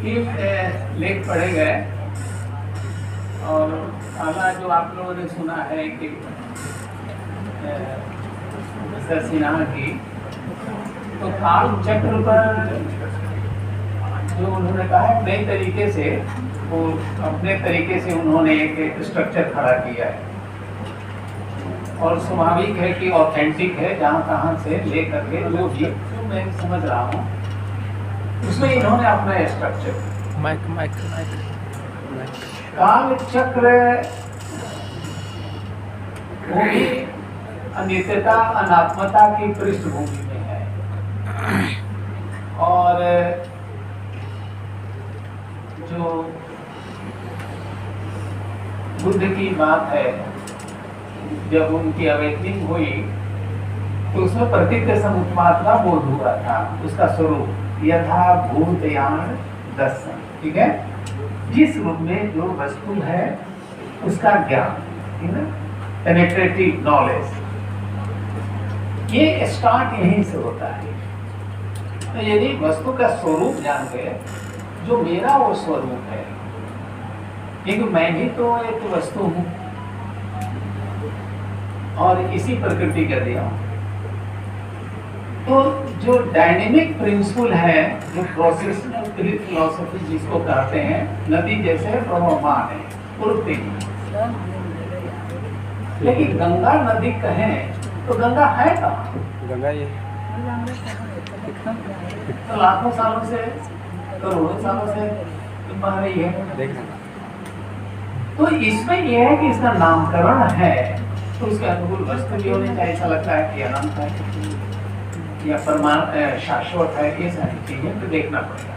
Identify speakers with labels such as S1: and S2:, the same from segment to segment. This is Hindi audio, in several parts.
S1: फिर लेख पढ़े गए और पहला जो आप लोगों ने सुना है कि मिस्टर सिन्हा की, तो काल चक्र पर जो उन्होंने कहा है नए तरीके से, वो अपने तरीके से उन्होंने एक स्ट्रक्चर खड़ा किया है और स्वाभाविक है कि ऑथेंटिक है, जहाँ कहाँ से लेकर के जो भी जो मैं समझ रहा हूँ उसमें इन्होंने अपना स्ट्रक्चर
S2: माइक
S1: काल चक्र वो भी अनित्यता अनात्मता की पृष्ठभूमि में है। और जो बुद्ध की बात है, जब उनकी अवेकनिंग हुई तो उसमें प्रतीक समुत्पाद का बोध हुआ था, उसका स्वरूप यथा भूतयान दर्शन, ठीक है, जिस रूप में जो वस्तु है उसका ज्ञान, ठीक है, पेनिट्रेटिव नॉलेज, ये स्टार्ट यहीं से होता है। तो यदि वस्तु का स्वरूप जान गए, जो मेरा वो स्वरूप है, क्योंकि मैं भी तो एक वस्तु हूँ और इसी प्रकृति का दिया हूँ, तो जो डायनेमिक प्रिंसिपल है, जो प्रोसेशनल फिलॉसफी जिसको कहते हैं, नदी जैसे प्रवहमान है, उड़ती है। लेकिन गंगा नदी कहें तो गंगा है कहाँ?
S2: गंगा ये
S1: तो लाखों सालों से, करोड़ों सालों से बह रही है। तो इसमें यह है कि इसका नामकरण है, तो उसके अनुकूल वस्तु भी होनी चाहिए। ऐसा लगता है कि अनंत है या परमाणु शाश्वत है, ये सारी चीजें तो देखना पड़ेगा।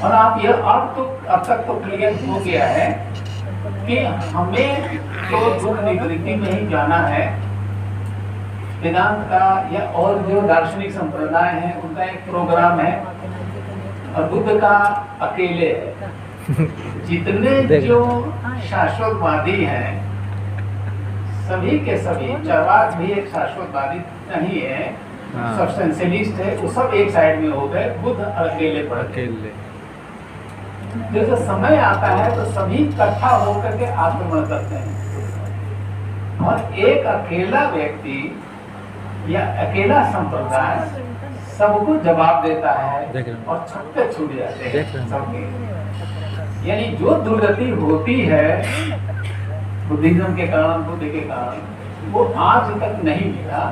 S1: और आप यह अब तक तो क्लियर हो गया है कि हमें तो दुख निवृत्ति में ही जाना है। वेदांत का या और जो दार्शनिक संप्रदाय है उनका एक प्रोग्राम है, और बुद्ध का अकेले है। जितने जो शाश्वतवादी हैं, सभी के सभी, चरवाक भी एक शाश्वतवादी नहीं है, सब्सटेंशियलिस्ट है, वो सब एक साइड में हो गए, बुद्ध अकेले पड़ गए। जैसे समय आता है तो सभी इकट्ठा होकर के आक्रमण करते हैं, और एक अकेला व्यक्ति या अकेला संप्रदाय सबको जवाब देता है और छक्के छूट जाते हैं सबके। यानी जो दुर्गति होती है बुद्धिज्म के कारण, बुद्ध के कारण, वो आज तक नहीं मिला।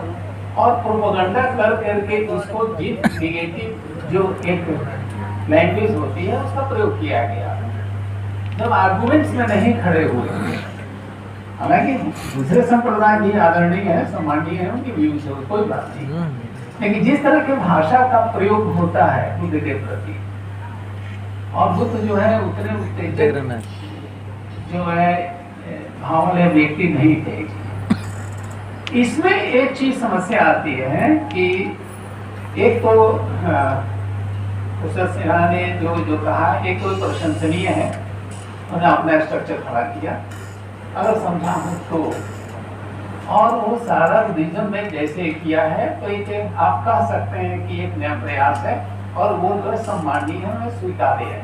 S1: और प्रोपेगेंडा कर करके उसको जिन निगेटिव जो एक लैंग्वेज होती है उसका प्रयोग किया गया, जब आर्गुमेंट्स में नहीं खड़े हुए। हालांकि दूसरे संप्रदाय भी आदरणीय है, सम्माननीय है, उनकी व्यूज है, कोई बात नहीं, लेकिन जिस तरह की भाषा का प्रयोग होता है बुद्ध के प्रति, और बुद्ध जो है उतने उत्तेजक जो है भाव वाले व्यक्ति नहीं थे। इसमें एक चीज समस्या आती है कि एक तो मिस्टर सिन्हा ने जो कहा, एक तो प्रशंसनीय है, उन्होंने अपना स्ट्रक्चर खड़ा किया, अगर समझा हूँ तो, और वो सारा बुद्धिज्म में जैसे किया है, तो एक आप कह सकते हैं कि एक नया प्रयास है, और वो जो सम्माननीय है, स्वीकार्य है।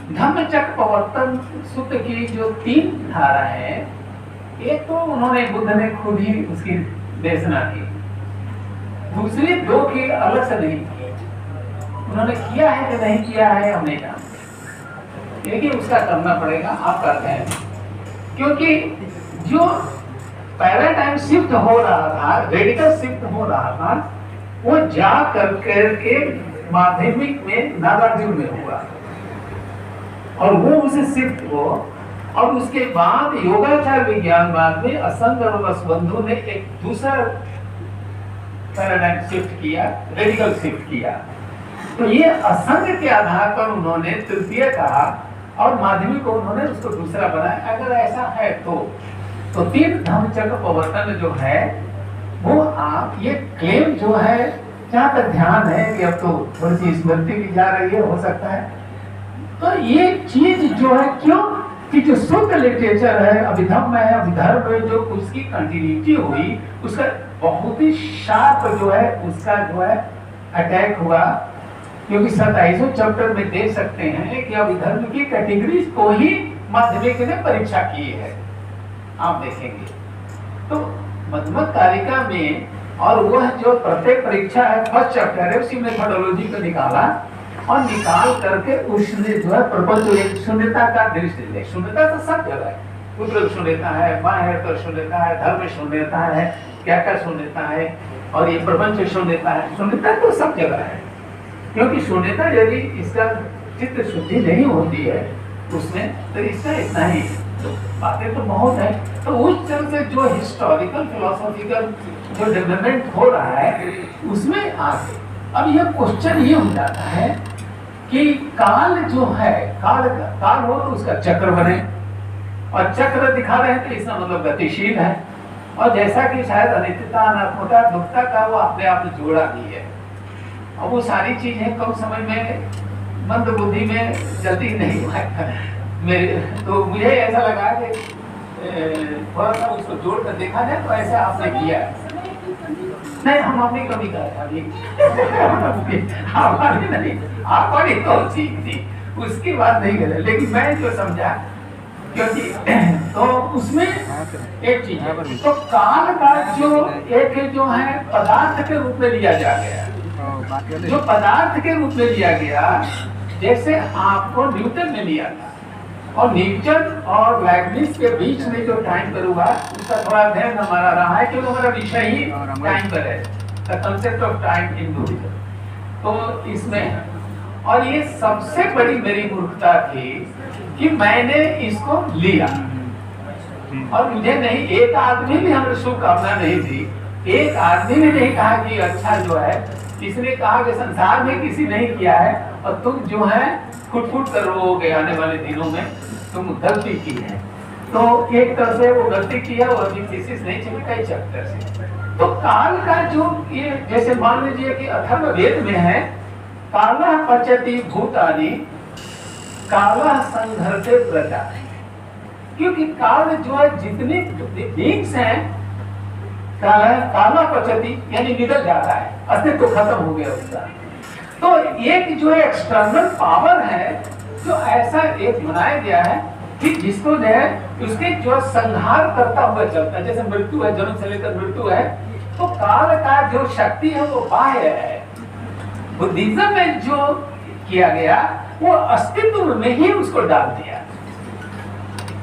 S1: धम्मचक्र प्रवर्तन सूत्र की जो 3 धारा है, एक तो उन्होंने बुद्ध ने खुद ही उसकी देशना की, दूसरी 2 की अलग से नहीं की। उन्होंने किया है कि नहीं किया है हम नहीं जानते, लेकिन उसका करना पड़ेगा, आप करते हैं, क्योंकि जो पैराडाइम शिफ्ट हो रहा था, रेडिकल शिफ्ट हो रहा था, वो जा करके माध्यमिक में नागार्जुन में हुआ, और वो उसे शिफ्ट हो, और उसके बाद योगाचार विज्ञानवाद में असंग और वसुबंधु ने एक दूसरा पैराडाइम शिफ्ट किया, रेडिकल शिफ्ट किया। तो ये असंग के आधार पर उन्होंने तृतीय कहा, और माध्यमिक को उन्होंने उसको दूसरा बनाया। अगर ऐसा है तो 3 धम्मचक्र प्रवर्तन जो है वो, आप ये क्लेम जो है, जहाँ तक ध्यान है कि अब तो थोड़ी सी स्मृति भी जा रही है, हो सकता है, तो ये चीज जो है, क्यों कि जो शुद्ध लिटरेचर है, अभिधम्म में है, अभिधर्म में जो उसकी कंटिन्यूटी हुई, उसका बहुत ही शार्प जो है, उसका जो है अटैक हुआ क्योंकि 27वें चैप्टर में देख सकते हैं कि अब धर्म की कैटेगरीज को ही माध्यमिक ने परीक्षा की है, आप देखेंगे। तो मध्यमक कारिका में और वह जो प्रत्येक परीक्षा है फर्स्ट चैप्टर है उसी मेथोडोलॉजी को निकाला और निकाल करके उसने जो है प्रपंच एक शून्यता का दृष्टि ले। शून्यता तो सब जगह है, पुत्र शून्यता है, माँ है तो शून्यता है, धर्म शून्यता है, क्या क्या शून्यता है, और ये प्रपंच शून्यता है। शून्यता तो सब जगह है, क्योंकि शून्यता यदि इसका चित्त शुद्धि नहीं होती है उसमें, तो इसका इतना ही बातें तो बहुत है। तो उस तरह से जो हिस्टोरिकल फिलोसॉफिकल जो डेवलपमेंट हो रहा है उसमें आगे अब यह क्वेश्चन ये हो जाता है कि काल जो है, काल हो तो उसका चक्र बने, और चक्र दिखा रहे हैं तो इसका मतलब गतिशील है, और जैसा कि शायद अनित्यता, अनात्मता, दुखता का वो अपने आप में जोड़ा भी है। और वो सारी चीजें कम समय में मंद बुद्धि में जल्दी नहीं मेरे, तो मुझे ऐसा लगा कि थोड़ा सा उसको जोड़ कर देखा जाए तो ऐसा आपने किया नहीं, हम अपनी कमी कर अभी हमारी नहीं, आपकी तो ठीक थी, उसकी बात नहीं करे, लेकिन मैं जो समझा क्योंकि तो उसमें एक चीज है, तो काल का जो एक जो है पदार्थ के रूप में लिया जा गया, जो पदार्थ के रूप में लिया गया, जैसे आपको न्यूटन ने लिया था, और न्यूटन और लाइबनिज के बीच में जो टाइम पर हुआ उसका थोड़ा ध्यान हमारा रहा है, क्योंकि हमारा विषय ही टाइम पर है, the concept of time in Buddhism. तो इसमें और ये सबसे बड़ी मेरी मूर्खता थी कि मैंने इसको लिया, और मुझे नहीं, एक आदमी भी हमें शुभकामना नहीं दी, एक आदमी ने नहीं कहा कि अच्छा जो है, इसने कहा कि संसार में किसी नहीं किया है और तुम जो है फुट करोगे आने वाले दिनों में, तुम गलती की है। तो एक तरह से वो गलती की है, वो अभी थीसिस नहीं चली कई चैप्टर से। तो काल का जो ये जैसे मान लीजिए कि अथर्ववेद में है, काला पचति भूतानि काला संघर्षे प्रजा, क्योंकि काल जो है जितने बींग्स हैं, काला पचति यानी निकल जाता है, अस्तित्व खत्म हो गया उसका। तो एक जो एक्सटर्नल पावर है जो ऐसा एक बनाया गया है कि जिसको जो है उसके जो संहार करता हुआ चलता है, जैसे मृत्यु है, जन्म से लेकर मृत्यु है, तो काल का जो शक्ति है वो बाह्य है। बुद्धिज्म में जो किया गया वो अस्तित्व में ही उसको डाल दिया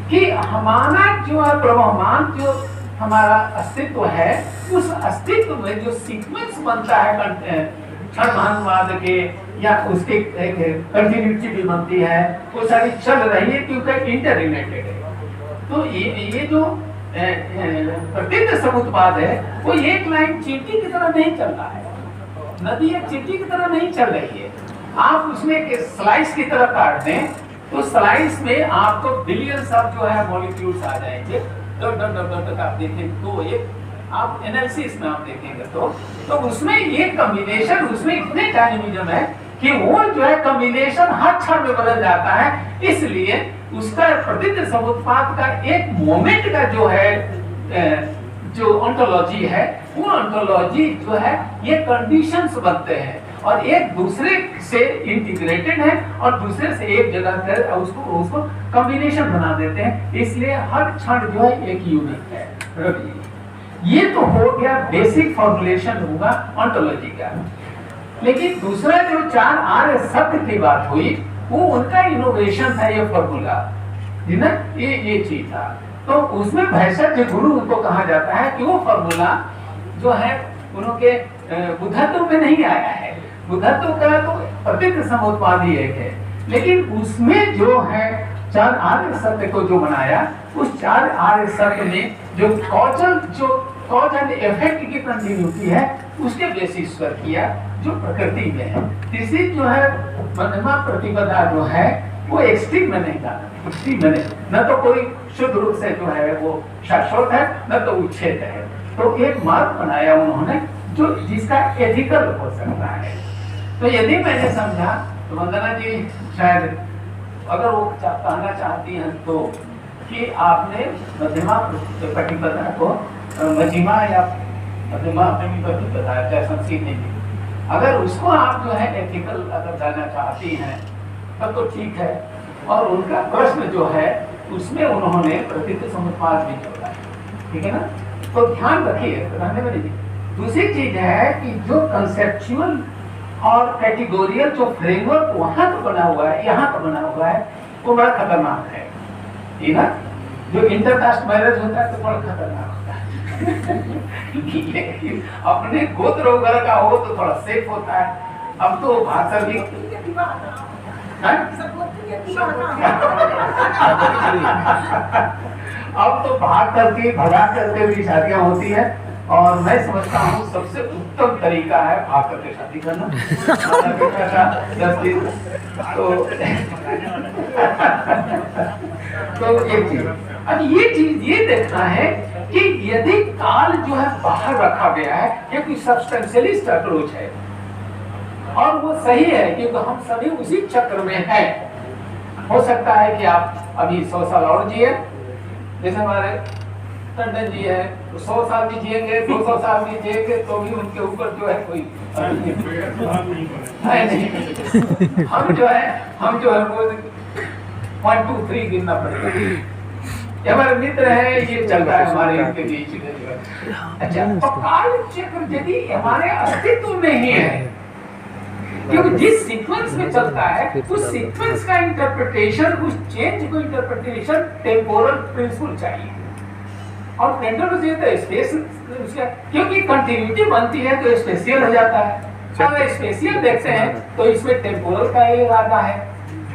S1: कि हमारा जो है ब्रह्मांड, जो हमारा अस्तित्व है, उस अस्तित्व में जो सीक्वेंस बनता है क्षणवाद के या उसके कंटिन्यूटी भी बनती है, वो सारी चल रही है क्योंकि इंटर रिलेटेड है। तो ये जो प्रत्येक समुत्पाद है वो एक लाइन चींटी की तरह नहीं चल रहा है, नदी एक चींटी की तरह नहीं चल रही है। आप उसमें एक स्लाइस की तरह काट दें तो स्लाइस में आपको बिलियंस ऑफ जो है मॉलिक्यूल्स आ जाएंगे, तक आप देखें तो एक आप एनालिसिस में आप देखेंगे तो उसमें ये कॉम्बिनेशन, उसमें इतने डायनेमिज्म है कि वो जो है कॉम्बिनेशन हर क्षण में बदल जाता है। इसलिए उसका प्रतिनिधि समुत्पाद का एक मोमेंट का जो है जो ओंटोलॉजी है, वो ओंटोलॉजी जो है ये कंडीशंस बनते हैं और एक दूसरे से इंटीग्रेटेड है और दूसरे से एक जगह कर उसको कॉम्बिनेशन बना देते हैं। इसलिए हर क्षण जो है एक यूनिक है। ये तो हो गया बेसिक फॉर्मुलेशन होगा ओंटोलॉजी का। लेकिन दूसरा जो 4 आर्य सत्य की बात हुई वो उनका इनोवेशन था, ये फॉर्मूला है ना, ये चीज था। तो उसमें भैषज गुरु उनको कहा जाता है कि वो फॉर्मूला जो है उनके बुद्धत्व में नहीं आया है। बुद्धत्व का तो प्रत्येक समुत्पाद ही एक है, लेकिन उसमें जो है 4 आर्य सत्य को जो बनाया, उस 4 आर्य सत्य में जो कॉज एंड इफेक्ट की कंटिन्यूटी है उसके बेसिस पर किया जो प्रकृति में है। तीसरी जो है मध्यमा प्रतिपदा जो है वो एक्सट्रीम में नहीं था, एक्सट्रीम में नहीं, न तो कोई शुद्ध रूप से जो है वो शाश्वत है, न तो उच्छेद है। तो एक मार्ग बनाया उन्होंने जो जिसका एथिकल हो सकता है। तो यदि मैंने समझा तो वंदना जी शायद अगर वो कहना चाहती हैं तो कि आपने मध्यमा प्रतिपदा को मजिमा या मध्यमा प्रतिपदा चाहे संसीध नहीं, अगर उसको आप जो है एथिकल अगर जाना चाहती हैं तब तो ठीक है। और उनका प्रश्न जो है उसमें उन्होंने प्रतीत समुत्पाद भी जोड़ा है, ठीक है ना। तो ध्यान रखिए, रहने में नहीं। दूसरी चीज है कि जो कंसेप्चुअल और कैटेगोरियल जो फ्रेमवर्क वहां तो बना हुआ है, यहाँ तो बना हुआ है, वो बड़ा खतरनाक है, ठीक है। जो इंटरकास्ट मैरिज होता है तो बड़ा खतरनाक होता है लेकिन अपने गोत्र वगैरह का हो तो थोड़ा सेफ होता है। अब तो भाषा भी अब तो भगा करके भी शादियां होती है। और मैं समझता हूँ सबसे उत्तम तरीका है भाग करके शादी करना। तो ये चीज, अब ये चीज ये देखना है कि यदि काल जो है बाहर रखा गया है, ये कोई सब्सटेंशियलिस्ट अप्रोच है और वो सही है क्योंकि हम सभी उसी चक्र में हैं। हो सकता है कि आप अभी 100 साल और जिए, जैसे हमारे टंडन जी है 100 साल भी जिएंगे, 200 साल भी जिएंगे तो भी उनके ऊपर जो है कोई है नहीं। हम जो है वो 1 2 3 गिनना पड़ेगा। हमारे मित्र है, ये चलता है हमारे इनके बीच। अच्छा, तो काल चक्र यदि हमारे अस्तित्व में ही है, क्योंकि जिस सीक्वेंस में चलता है उस सीक्वेंस का इंटरप्रिटेशन, उस चेंज को इंटरप्रिटेशन टेम्पोरल प्रिंसिपल चाहिए। और टेंडर तो स्पेस, क्योंकि कंटिन्यूटी बनती है तो स्पेशियल हो जाता है। अगर स्पेशियल देखते हैं तो इसमें टेम्पोरल का ये इरादा है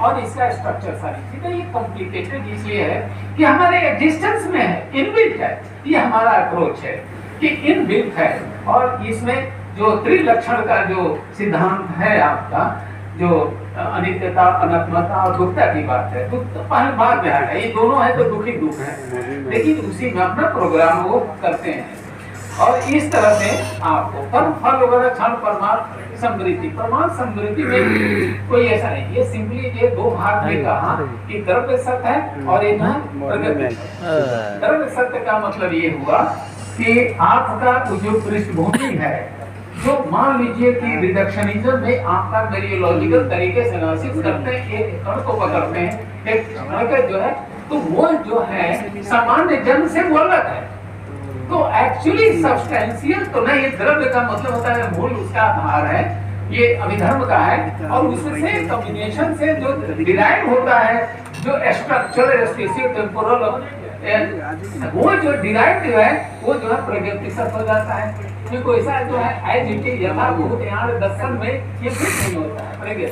S1: और इसका स्ट्रक्चर सारी चीजें ये कॉम्प्लिकेटेड इसलिए है कि हमारे एग्जिस्टेंस में है, इनबिल्ट है। ये हमारा अप्रोच है कि इनबिल्ट है। और इसमें जो त्रिलक्षण का जो सिद्धांत है आपका, जो अनित्यता, अनात्मता और दुखता की बात है, दुख तो पहले बाद में आएगा, ये दोनों है तो दुखी दुख है, लेकिन उसी में अपना प्रोग्राम वो करते हैं। और इस तरह से आपको कर्म फल वगैरह क्षण परमार्थ समृद्धि, परमार्थ समृद्धि में कोई ऐसा नहीं, ये सिंपली ये दो भाग में कहा कि द्रव्य सत्य है और एक प्रगति। द्रव्य सत्य का मतलब ये हुआ कि आपका जो पृष्ठभूमि है, जो मान लीजिए कि रिडक्शनिज्म में आपका मेरियोलॉजिकल तरीके से एनालिसिस करते हैं, एक कण को पकड़ते हैं, एक कण का जो है तो वो जो है सामान्य जन से वो अलग है। तो एक्चुअली सब्सटेंशियल तो नहीं, ये द्रव्य का मतलब होता है मूल उसका आधार है, ये अभिधर्म का है। और उससे कॉम्बिनेशन से जो डिराइव होता है, जो स्ट्रक्चरल स्पेशियल टेम्पोरल, वो जो डिराइव है वो जो है प्रगतिशत हो जाता है। क्योंकि ऐसा जो है एज इट इज यथाभूत यहाँ दर्शन में ये फिट नहीं होता है प्रगति,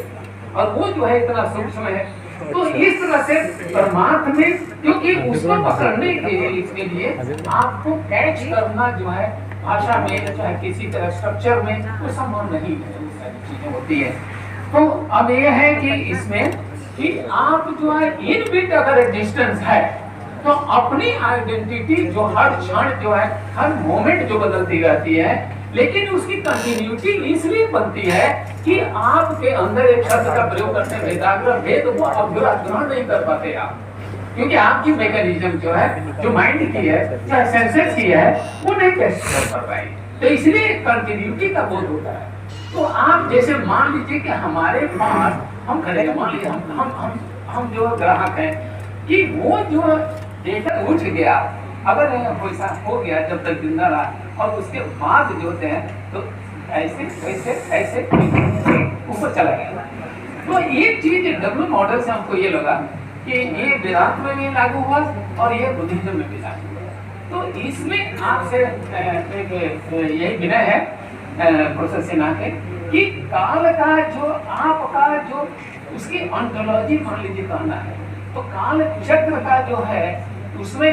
S1: और वो जो है इतना सूक्ष्म है। तो इस तरह से परमार्थ में, क्योंकि उसको पकड़ने के लिए इसके लिए आपको कैच करना जो है भाषा में चाहे किसी तरह स्ट्रक्चर में वो संभव नहीं है, वो सारी चीजें होती है। तो अब ये है कि इसमें कि आप जो है इनबिल्ट अगर एग्जिस्टेंस है तो अपनी आइडेंटिटी जो हर क्षण जो है, हर मोमेंट जो बदलती रहती है, लेकिन उसकी कंटिन्यूटी इसलिए बनती है कि आपके अंदर एक शब्द का प्रयोग करते हैं वेदाग्रह भेद, वो आप ग्रहण नहीं कर पाते आप, क्योंकि आपकी मैकेनिज्म जो है, जो माइंड की है, चाहे सेंसेस की है, वो नहीं कैच कर पाई। तो इसलिए कंटिन्यूटी का बोध होता है। तो आप जैसे मान लीजिए कि हमारे पास हम मान लीजिए हम जो ग्राहक हैं कि वो जो डेटा उठ गया, अगर पैसा हो गया जब तक जिंदा रहा, और उसके बाद जो होते हैं तो ऐसे वैसे ऐसे ऊपर चला गया। तो एक चीज डब्ल्यू मॉडल से हमको ये लगा कि ये वेदांत में भी लागू हुआ और ये बुद्धिज्म में भी लागू हुआ। तो इसमें आपसे यही विनय है प्रोफेसर सिन्हा के कि काल का जो आपका जो उसकी ऑन्टोलॉजी मान लीजिए कहना है, तो काल चक्र का जो है उसमें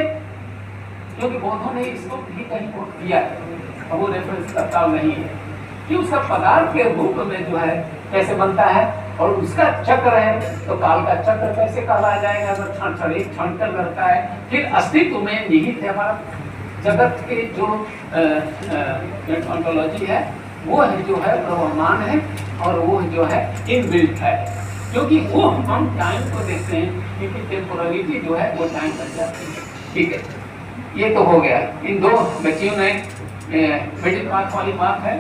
S1: क्योंकि बौद्धों ने इसको भी कहीं कोट किया है, और वो रेफरेंस तत्काल नहीं है कि उसका पदार्थ के रूप में जो है कैसे बनता है और उसका चक्र है, तो काल का चक्र कैसे कहा जाएगा अगर क्षण क्षण एक क्षण तक रहता है। फिर अस्तित्व में निहित है हमारा जगत के जो ऑन्टोलॉजी है, वो है जो है प्रवर्तमान है, और वो जो है इनबिल्ट है, क्योंकि वो हम टाइम को देखते हैं, क्योंकि टेम्पोरलिटी जो है वो टाइम बन जाती है। ठीक है, ये तो हो गया। इन दो बच्चियों ने मिडिल पाथ वाली बात है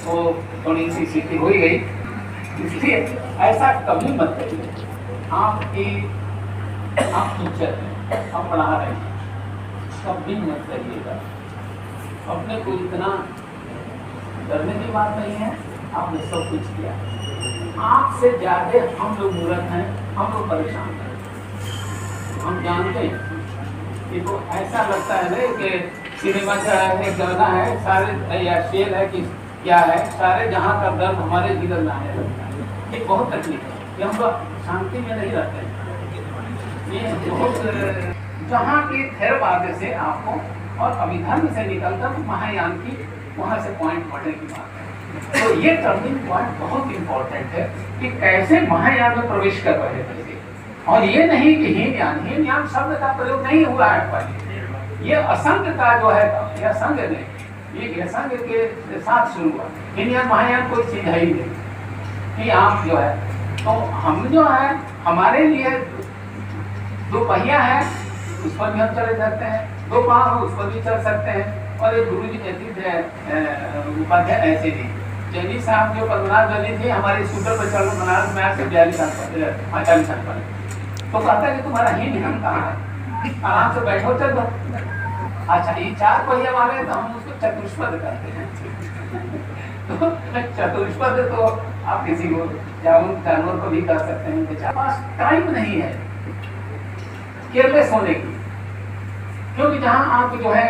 S1: वो थोड़ी सी सीखी हो ही गई, इसलिए ऐसा कभी मत करिए। आप टीचर हैं, आप पढ़ा रहे हैं, कभी मत करिएगा। अपने को इतना डरने की बात नहीं है, आपने सब कुछ किया। आपसे ज्यादा हम लोग मूर्ख हैं, हम लोग परेशान हैं। हम जानते हैं कि तो ऐसा लगता है ना कि सिनेमा का है, गाना है, सारे या शेर है कि क्या है, सारे जहाँ का दर्द हमारे भीतर लाने लगता है। ये बहुत तकलीफ है, ये हम लोग शांति में नहीं रहते हैं। ये बहुत जहाँ की थेरवाद से आपको और अभिधर्म से निकलकर महायान की वहाँ से पॉइंट बढ़ने की बात है। तो ये टर्निंग पॉइंट बहुत इंपॉर्टेंट है कि कैसे महायान में प्रवेश कर रहे थे। और ये नहीं कि हीनयान शब्द का प्रयोग नहीं हुआ है, ये असंग का जो है, ये असंग नहीं, ये असंग के साथ शुरू हुआ। हीनयान महायान कोई चीज है ही नहीं कि आप जो है, तो हम जो है हमारे लिए दो पहिया है, उस पर भी हम चले जाते हैं, दो पाँव है उस पर भी चल सकते हैं। और एक गुरु जी कहते थे उपाध्याय ऐसे नहीं, जैनी साहब जो पद्मनाभ जैनी थे, हमारे स्कूटर पर चलो बनारस में से 40 साल पहले, तो कहता है कि तुम्हारा हीनयान कहाँ है, आराम से बैठो चलो। अच्छा, ये 4 पहिया वाले तो हम उसको चतुष्पद कहते हैं। तो चतुष्पद तो आप किसी को जानवर को भी कर सकते हैं, बेचारे पास टाइम नहीं है केयरलेस होने की, क्योंकि जहां आप जो है